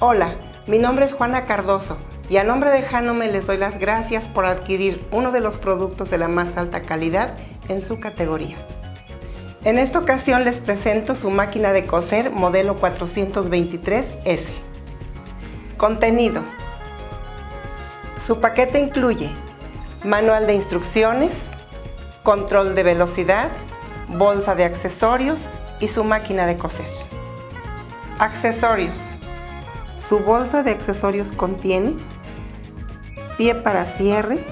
Hola, mi nombre es Juana Cardoso y a nombre de Hanome les doy las gracias por adquirir uno de los productos de la más alta calidad en su categoría. En esta ocasión les presento su máquina de coser modelo 423S. Contenido. Su paquete incluye manual de instrucciones, control de velocidad, bolsa de accesorios y su máquina de coser. Accesorios. Su bolsa de accesorios contiene pie para cierre,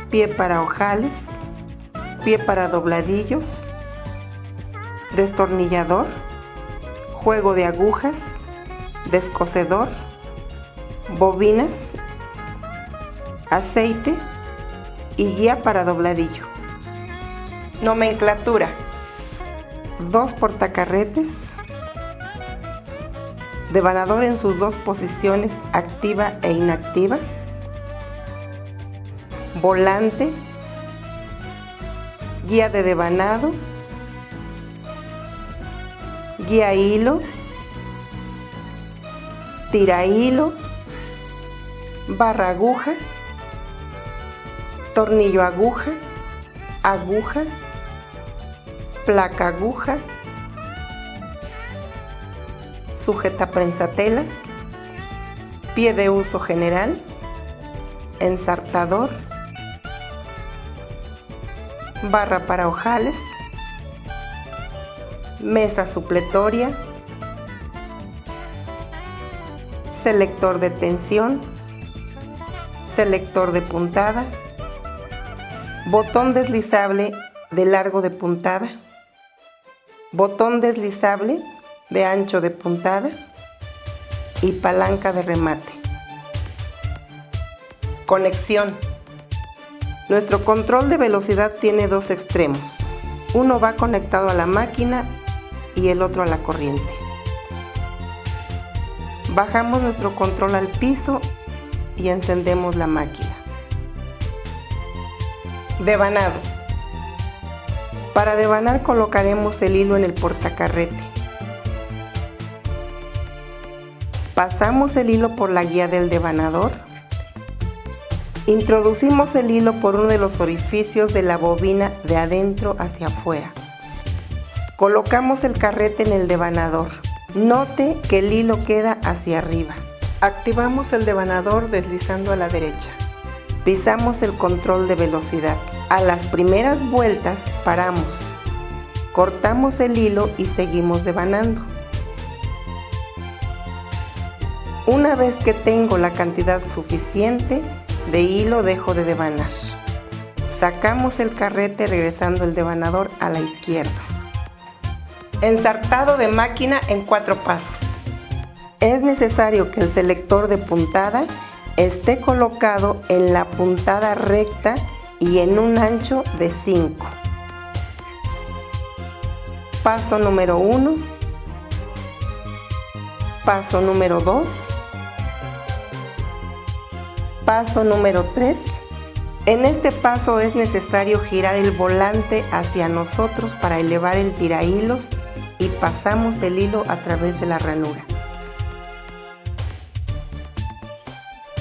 pie para ojales, pie para dobladillos, destornillador, juego de agujas, descosedor, bobinas, aceite y guía para dobladillo. Nomenclatura: 2 portacarretes, devanador en sus 2 posiciones activa e inactiva, volante, guía de devanado, guía hilo, tira hilo, barra aguja, tornillo aguja, aguja, placa aguja, sujeta prensatelas, pie de uso general, ensartador, barra para ojales, mesa supletoria, selector de tensión, selector de puntada, botón deslizable de largo de puntada, botón deslizable de ancho de puntada y palanca de remate. Conexión. Nuestro control de velocidad tiene 2 extremos. Uno va conectado a la máquina y el otro a la corriente. Bajamos nuestro control al piso y encendemos la máquina. Devanado. Para devanar colocaremos el hilo en el portacarrete. Pasamos el hilo por la guía del devanador. Introducimos el hilo por uno de los orificios de la bobina de adentro hacia afuera. Colocamos el carrete en el devanador. Note que el hilo queda hacia arriba. Activamos el devanador deslizando a la derecha. Pisamos el control de velocidad. A las primeras vueltas paramos. Cortamos el hilo y seguimos devanando. Una vez que tengo la cantidad suficiente de hilo, dejo de devanar. Sacamos el carrete regresando el devanador a la izquierda. Ensartado de máquina en 4 pasos. Es necesario que el selector de puntada esté colocado en la puntada recta y en un ancho de 5. Paso número 1. Paso número 2. Paso número 3. En este paso es necesario girar el volante hacia nosotros para elevar el tirahilos y pasamos el hilo a través de la ranura.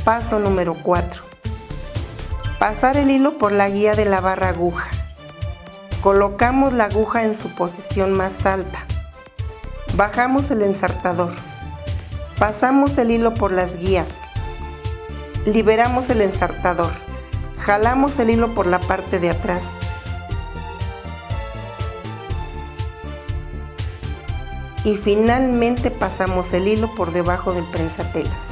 Paso número 4. Pasar el hilo por la guía de la barra aguja. Colocamos la aguja en su posición más alta. Bajamos el ensartador. Pasamos el hilo por las guías. Liberamos el ensartador. Jalamos el hilo por la parte de atrás. Y finalmente pasamos el hilo por debajo del prensatelas.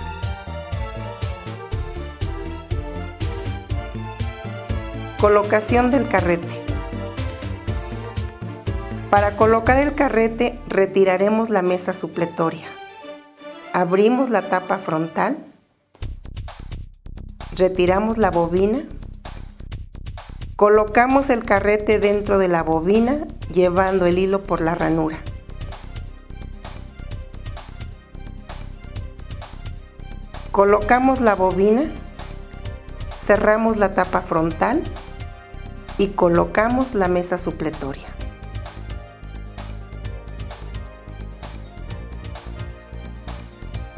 Colocación del carrete. Para colocar el carrete retiraremos la mesa supletoria. Abrimos la tapa frontal. Retiramos la bobina. Colocamos el carrete dentro de la bobina llevando el hilo por la ranura. Colocamos la bobina, cerramos la tapa frontal y colocamos la mesa supletoria.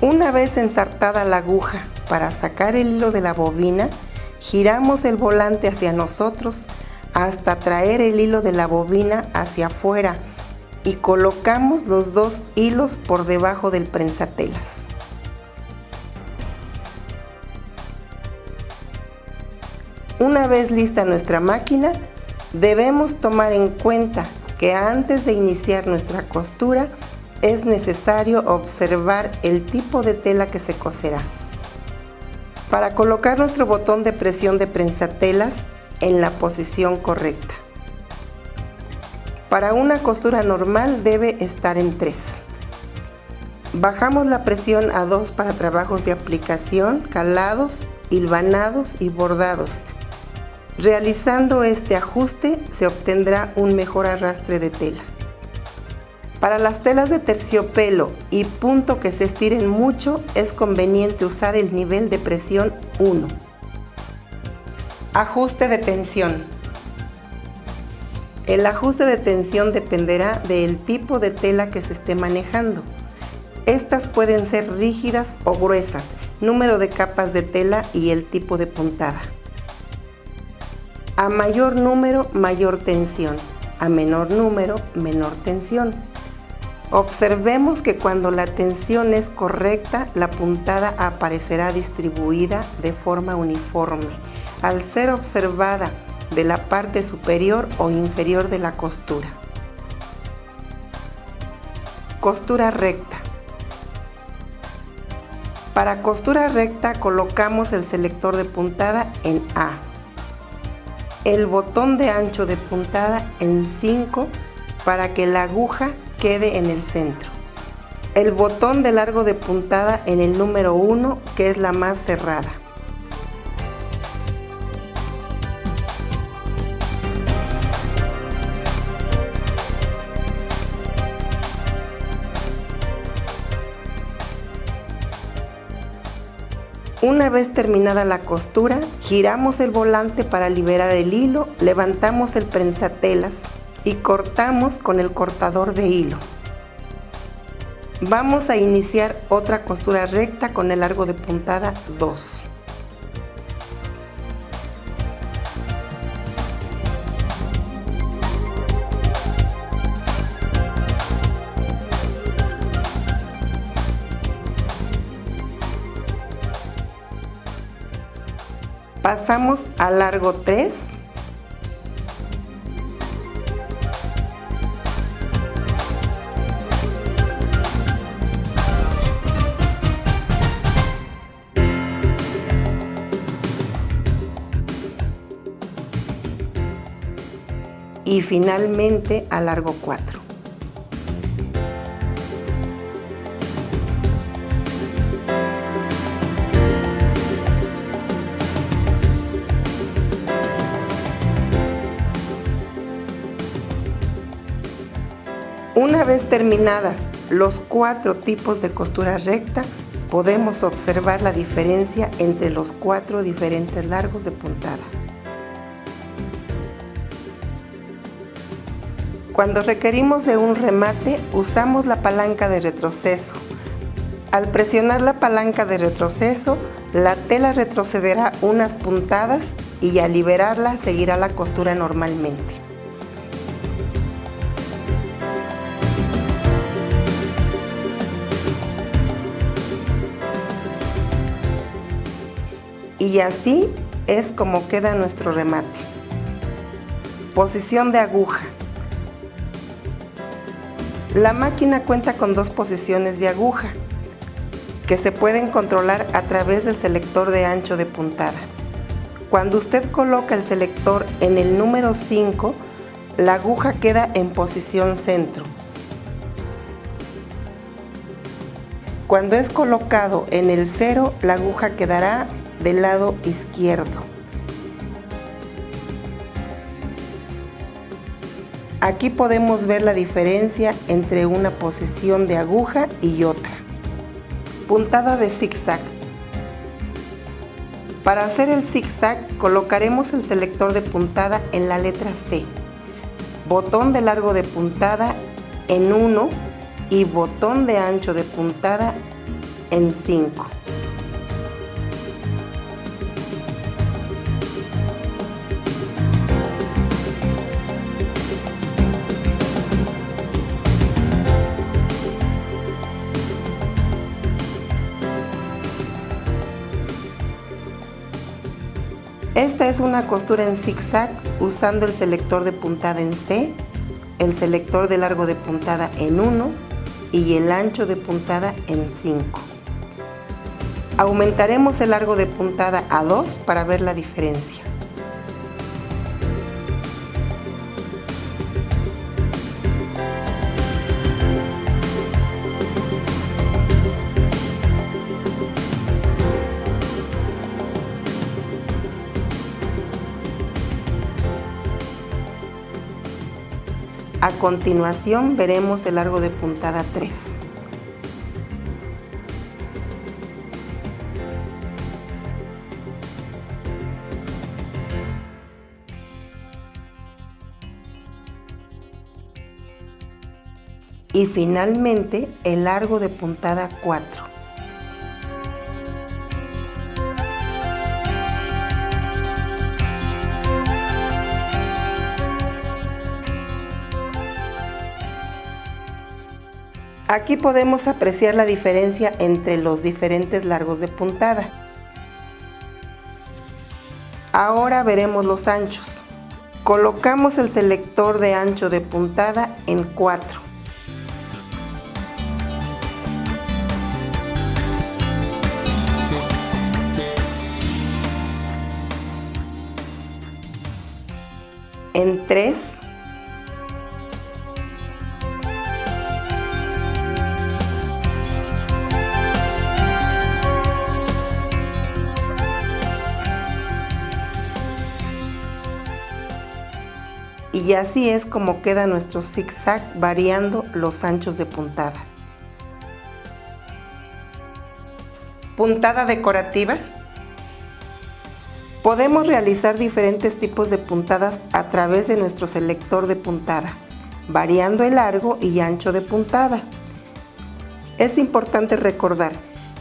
Una vez ensartada la aguja para sacar el hilo de la bobina, giramos el volante hacia nosotros hasta traer el hilo de la bobina hacia afuera y colocamos los dos hilos por debajo del prensatelas. Una vez lista nuestra máquina, debemos tomar en cuenta que antes de iniciar nuestra costura es necesario observar el tipo de tela que se coserá. Para colocar nuestro botón de presión de prensatelas en la posición correcta. Para una costura normal debe estar en 3. Bajamos la presión a 2 para trabajos de aplicación, calados, hilvanados y bordados. Realizando este ajuste se obtendrá un mejor arrastre de tela. Para las telas de terciopelo y punto que se estiren mucho es conveniente usar el nivel de presión 1. Ajuste de tensión. El ajuste de tensión dependerá del tipo de tela que se esté manejando. Estas pueden ser rígidas o gruesas, número de capas de tela y el tipo de puntada. A mayor número, mayor tensión. A menor número, menor tensión. Observemos que cuando la tensión es correcta, la puntada aparecerá distribuida de forma uniforme, al ser observada de la parte superior o inferior de la costura. Costura recta. Para costura recta colocamos el selector de puntada en A, el botón de ancho de puntada en 5 para que la aguja quede en el centro, el botón de largo de puntada en el número 1, que es la más cerrada. Una vez terminada la costura, giramos el volante para liberar el hilo, levantamos el prensatelas y cortamos con el cortador de hilo. Vamos a iniciar otra costura recta con el largo de puntada 2. Pasamos al largo 3. Y finalmente al largo 4. Una vez terminadas los 4 tipos de costura recta, podemos observar la diferencia entre los 4 diferentes largos de puntada. Cuando requerimos de un remate, usamos la palanca de retroceso. Al presionar la palanca de retroceso, la tela retrocederá unas puntadas y al liberarla seguirá la costura normalmente. Y así es como queda nuestro remate. Posición de aguja. La máquina cuenta con 2 posiciones de aguja que se pueden controlar a través del selector de ancho de puntada. Cuando usted coloca el selector en el número 5, la aguja queda en posición centro. Cuando es colocado en el 0, la aguja quedará del lado izquierdo. Aquí podemos ver la diferencia entre una posición de aguja y otra. Puntada de zigzag. Para hacer el zigzag colocaremos el selector de puntada en la letra C, botón de largo de puntada en 1 y botón de ancho de puntada en 5. Esta es una costura en zigzag usando el selector de puntada en C, el selector de largo de puntada en 1 y el ancho de puntada en 5. Aumentaremos el largo de puntada a 2 para ver la diferencia. A continuación veremos el largo de puntada 3. Y finalmente el largo de puntada 4. Aquí podemos apreciar la diferencia entre los diferentes largos de puntada. Ahora veremos los anchos. Colocamos el selector de ancho de puntada en 4. En 3. Y así es como queda nuestro zigzag variando los anchos de puntada. Puntada decorativa. Podemos realizar diferentes tipos de puntadas a través de nuestro selector de puntada, variando el largo y ancho de puntada. Es importante recordar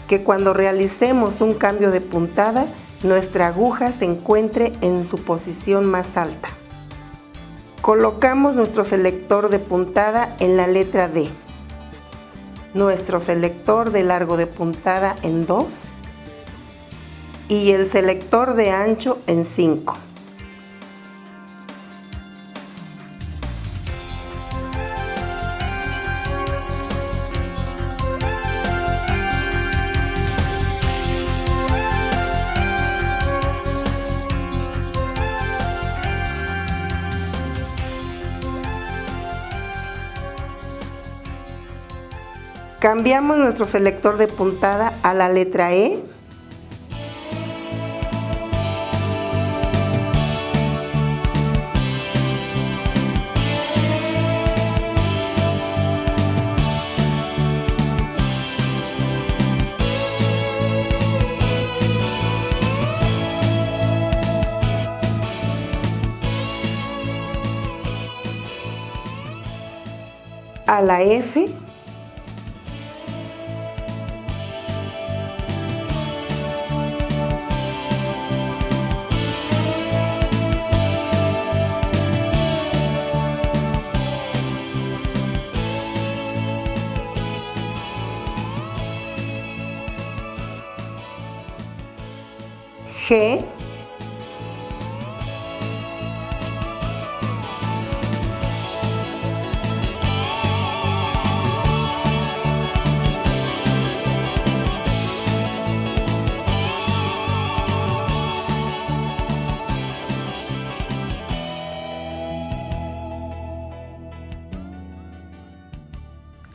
que cuando realicemos un cambio de puntada, nuestra aguja se encuentre en su posición más alta. Colocamos nuestro selector de puntada en la letra D, nuestro selector de largo de puntada en 2 y el selector de ancho en 5. Cambiamos nuestro selector de puntada a la letra E . A la F . G .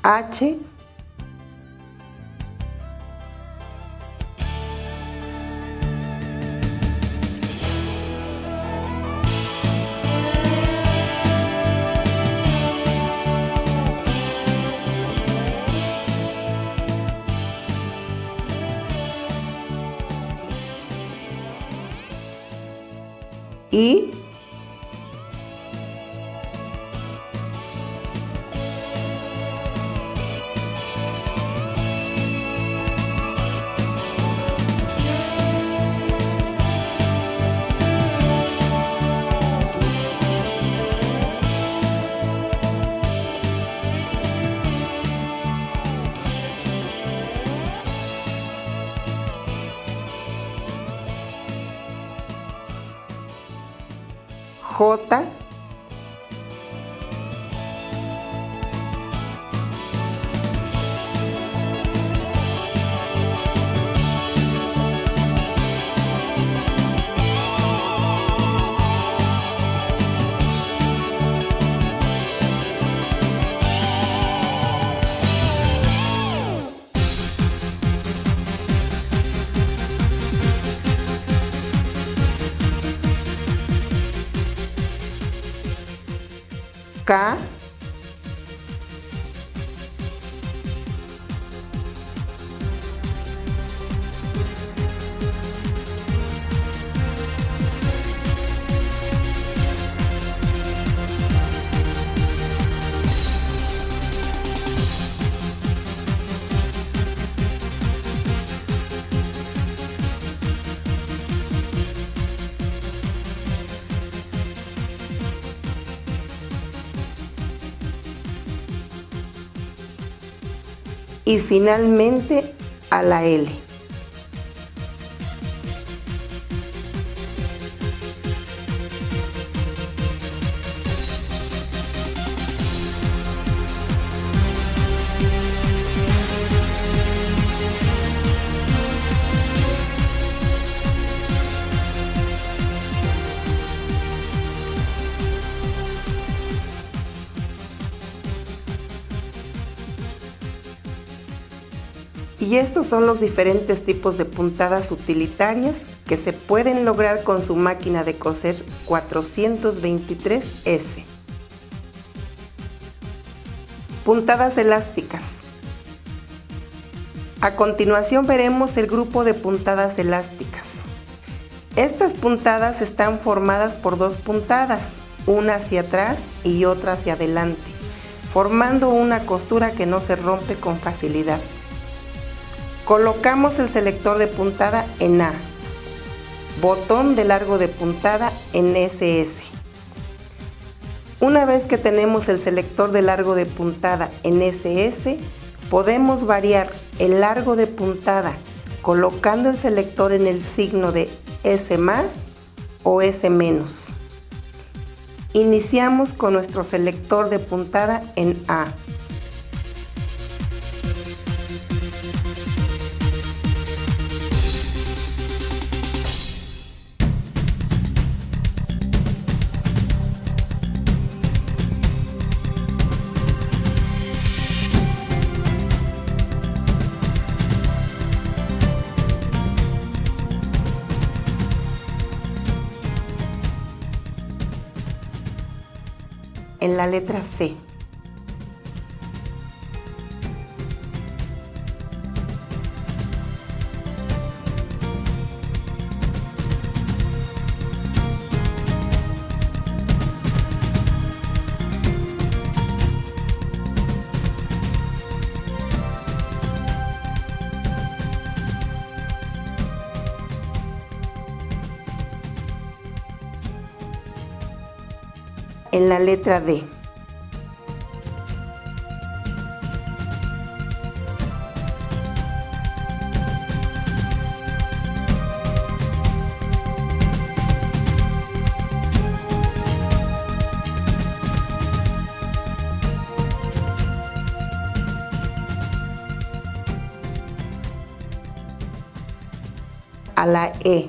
H . I . J, K, y finalmente a la L. Y estos son los diferentes tipos de puntadas utilitarias que se pueden lograr con su máquina de coser 423S. Puntadas elásticas. A continuación veremos el grupo de puntadas elásticas. Estas puntadas están formadas por dos puntadas, una hacia atrás y otra hacia adelante, formando una costura que no se rompe con facilidad. Colocamos el selector de puntada en A, botón de largo de puntada en SS. Una vez que tenemos el selector de largo de puntada en SS, podemos variar el largo de puntada colocando el selector en el signo de S+ o S-. Iniciamos con nuestro selector de puntada en A. En la letra C. En la letra D. A la E.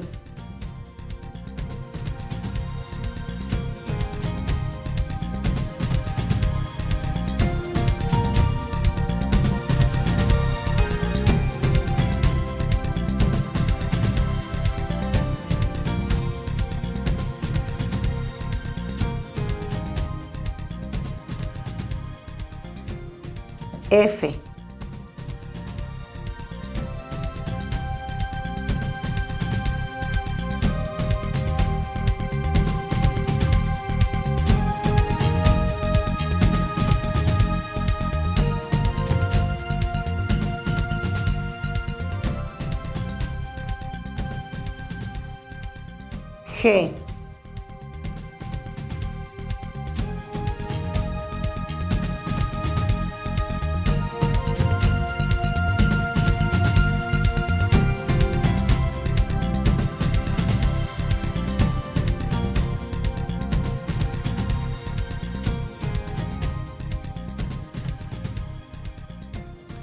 F. G.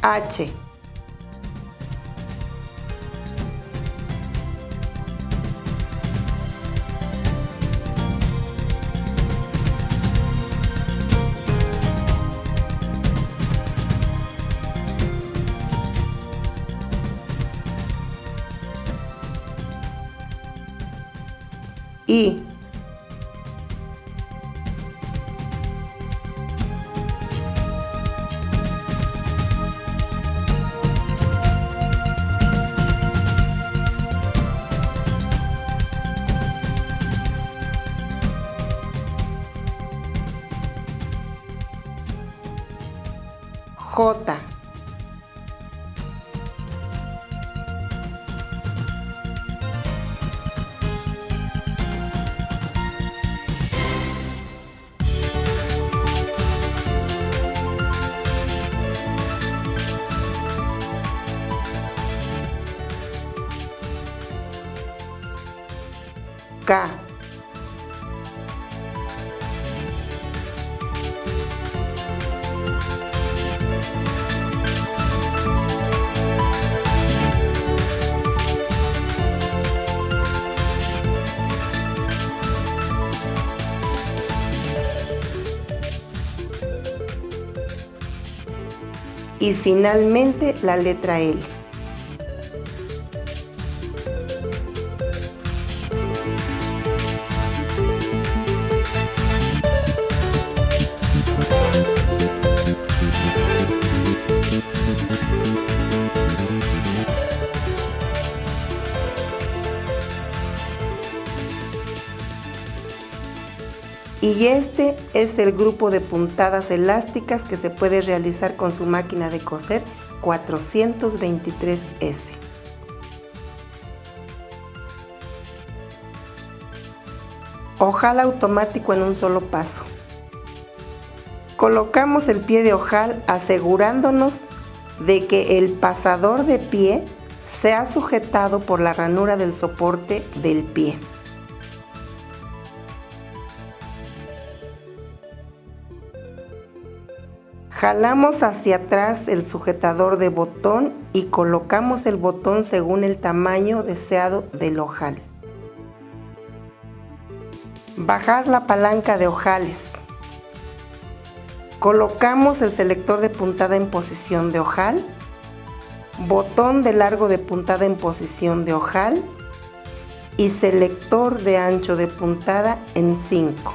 H. I. J. K. Y finalmente la letra L. Y este es el grupo de puntadas elásticas que se puede realizar con su máquina de coser 423S. Ojal automático en un solo paso. Colocamos el pie de ojal asegurándonos de que el pasador de pie sea sujetado por la ranura del soporte del pie. Jalamos hacia atrás el sujetador de botón y colocamos el botón según el tamaño deseado del ojal. Bajar la palanca de ojales. Colocamos el selector de puntada en posición de ojal, botón de largo de puntada en posición de ojal y selector de ancho de puntada en 5.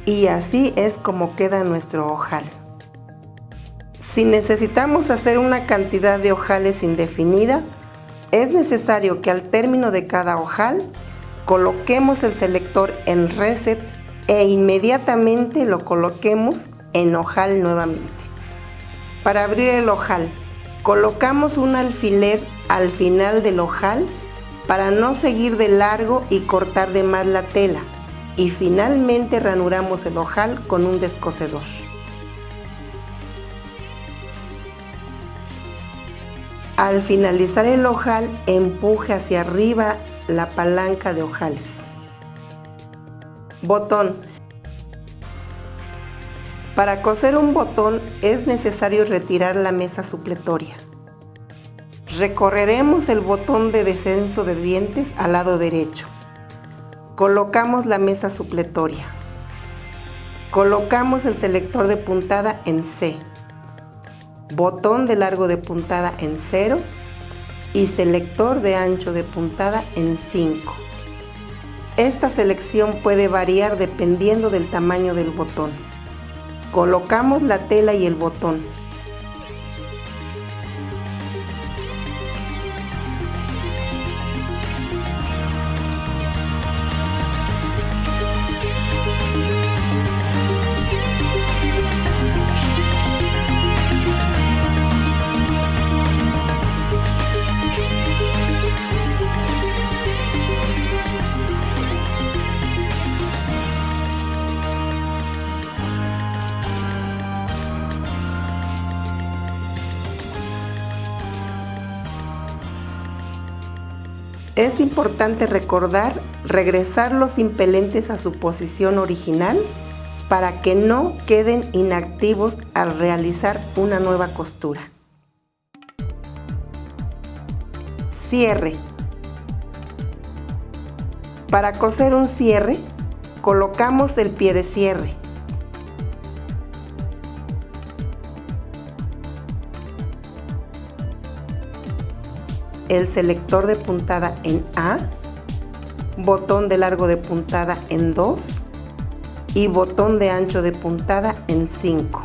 Y así es como queda nuestro ojal. Si necesitamos hacer una cantidad de ojales indefinida, es necesario que al término de cada ojal coloquemos el selector en reset e inmediatamente lo coloquemos en ojal nuevamente. Para abrir el ojal, colocamos un alfiler al final del ojal para no seguir de largo y cortar de más la tela. Y finalmente ranuramos el ojal con un descosedor. Al finalizar el ojal, empuje hacia arriba la palanca de ojales. Botón. Para coser un botón es necesario retirar la mesa supletoria. Recorreremos el botón de descenso de dientes al lado derecho. Colocamos la mesa supletoria. Colocamos el selector de puntada en C, botón de largo de puntada en 0 y selector de ancho de puntada en 5. Esta selección puede variar dependiendo del tamaño del botón. Colocamos la tela y el botón. Es importante recordar regresar los impelentes a su posición original para que no queden inactivos al realizar una nueva costura. Cierre. Para coser un cierre, colocamos el pie de cierre. El selector de puntada en A, botón de largo de puntada en 2 y botón de ancho de puntada en 5.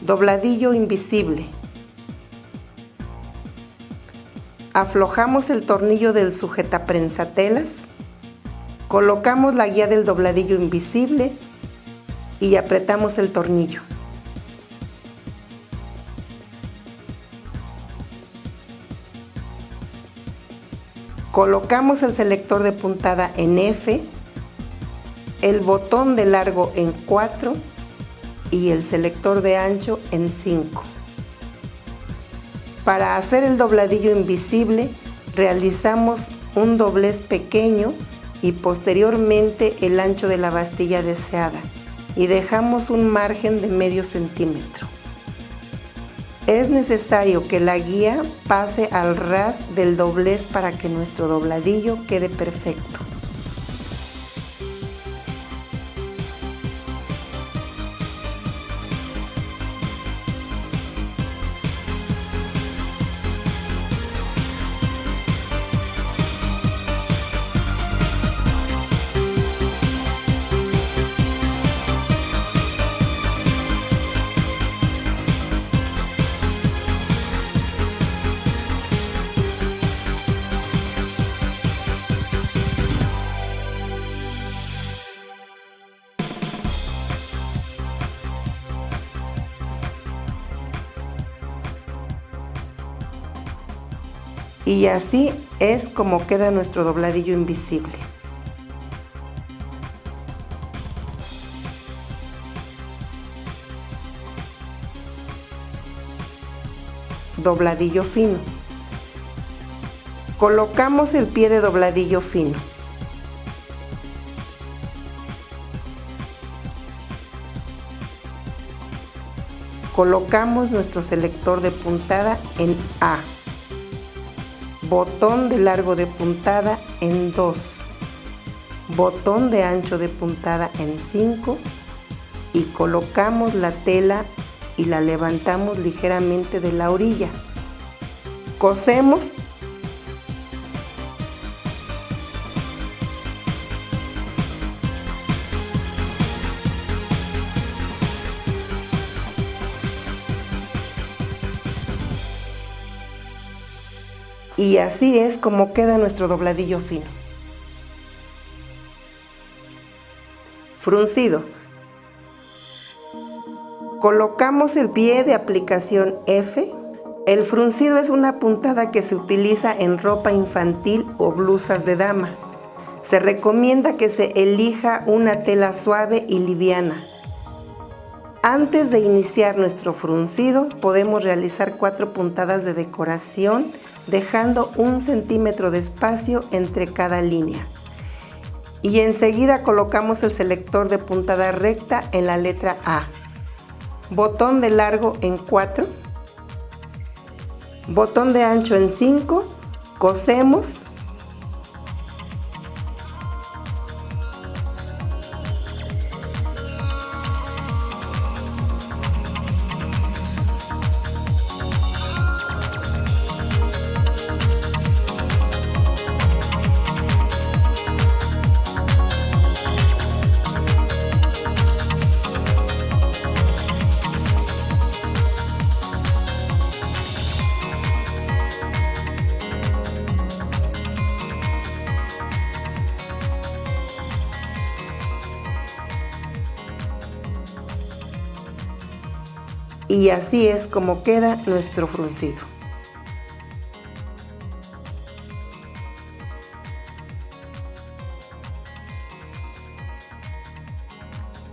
Dobladillo invisible. Aflojamos el tornillo del sujetaprensatelas, colocamos la guía del dobladillo invisible y apretamos el tornillo. Colocamos el selector de puntada en F, el botón de largo en 4 y el selector de ancho en 5. Para hacer el dobladillo invisible, realizamos un doblez pequeño y posteriormente el ancho de la bastilla deseada y dejamos un margen de medio centímetro. Es necesario que la guía pase al ras del doblez para que nuestro dobladillo quede perfecto. Y así es como queda nuestro dobladillo invisible. Dobladillo fino. Colocamos el pie de dobladillo fino. Colocamos nuestro selector de puntada en A. botón de largo de puntada en 2, botón de ancho de puntada en 5 y colocamos la tela y la levantamos ligeramente de la orilla. Cosemos y así es como queda nuestro dobladillo fino. Fruncido. Colocamos el pie de aplicación F. El fruncido es una puntada que se utiliza en ropa infantil o blusas de dama. Se recomienda que se elija una tela suave y liviana. Antes de iniciar nuestro fruncido, podemos realizar 4 puntadas de decoración, dejando 1 centímetro de espacio entre cada línea. Y enseguida colocamos el selector de puntada recta en la letra A. Botón de largo en 4, botón de ancho en 5, cosemos y así es como queda nuestro fruncido.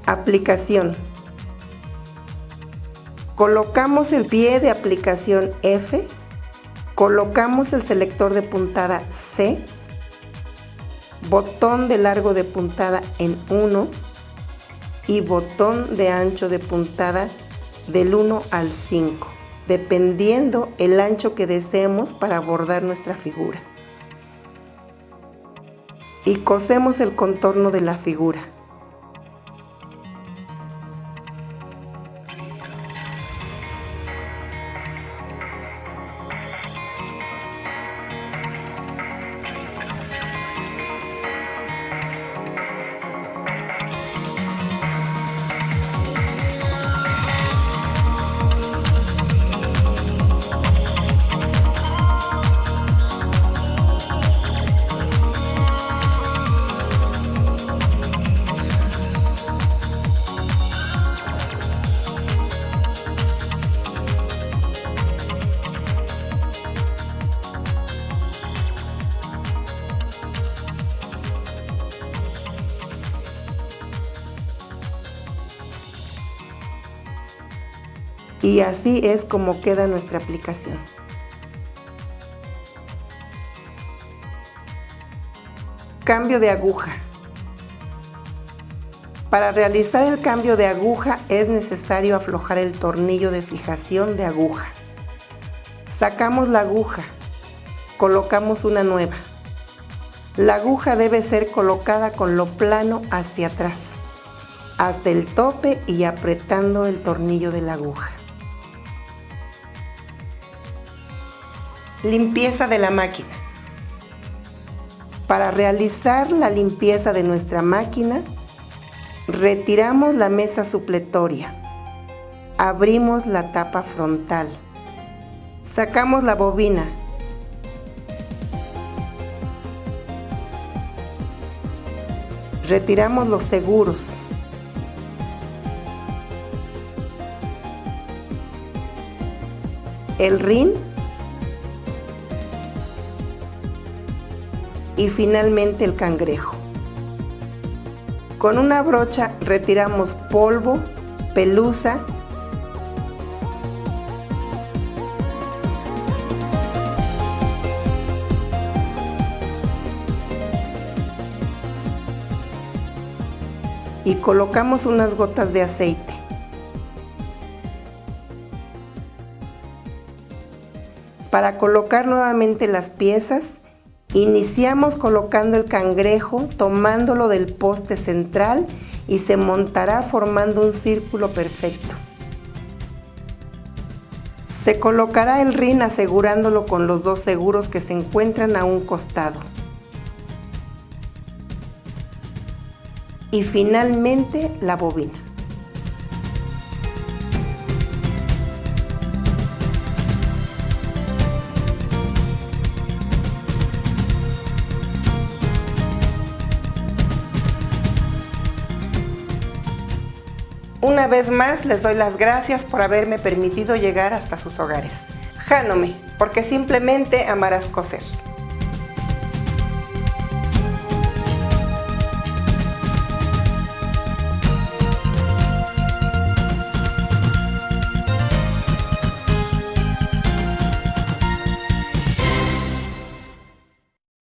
Aplicación. Colocamos el pie de aplicación F, colocamos el selector de puntada C, botón de largo de puntada en 1 y botón de ancho de puntada del 1 al 5, dependiendo el ancho que deseemos para bordar nuestra figura. Y cosemos el contorno de la figura. Y así es como queda nuestra aplicación. Cambio de aguja. Para realizar el cambio de aguja es necesario aflojar el tornillo de fijación de aguja. Sacamos la aguja, colocamos una nueva. La aguja debe ser colocada con lo plano hacia atrás, hasta el tope y apretando el tornillo de la aguja. Limpieza de la máquina. Para realizar la limpieza de nuestra máquina, retiramos la mesa supletoria, abrimos la tapa frontal, sacamos la bobina, retiramos los seguros, el rin y finalmente el cangrejo. Con una brocha retiramos polvo, pelusa y colocamos unas gotas de aceite. Para colocar nuevamente las piezas, iniciamos colocando el cangrejo, tomándolo del poste central y se montará formando un círculo perfecto. Se colocará el rin asegurándolo con los dos seguros que se encuentran a un costado. Y finalmente la bobina. Una vez más les doy las gracias por haberme permitido llegar hasta sus hogares. Janome, porque simplemente amarás coser.